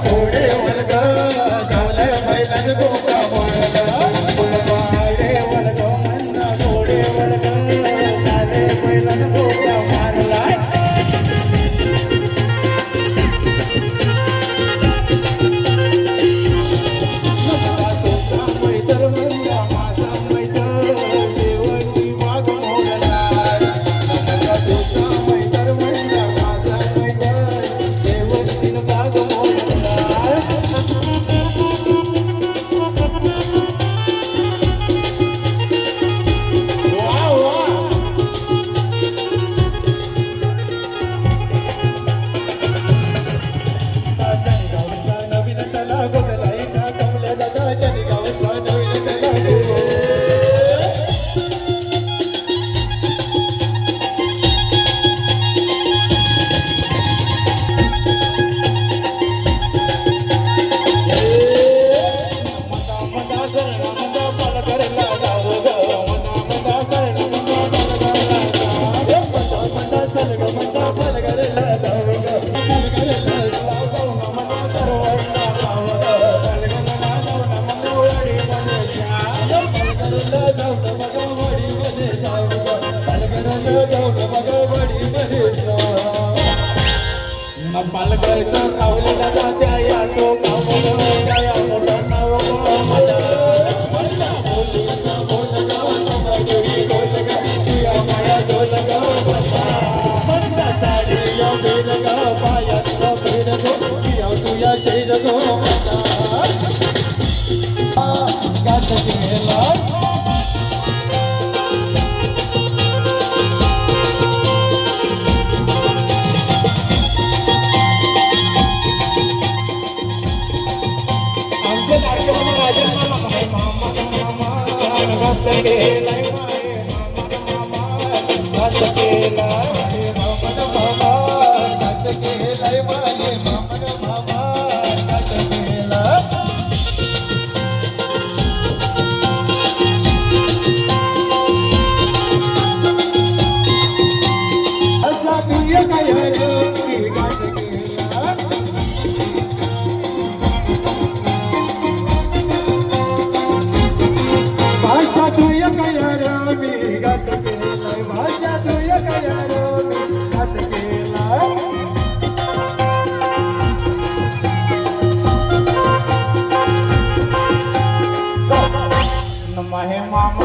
घोडे वलग धावले बैलान गोका मारला फुलबाडे वलग म्हणा घोडे वलग धावले बैलान गोका मारला पालघरचा कावलेला त्या या तो कावलो त्या या मोठा नाव मला मला बोलगा बोलगा या माया बोलगा मला साडी या बेलगा पायात बेलगो या तुया चैरगो मला गात केला माहे मामा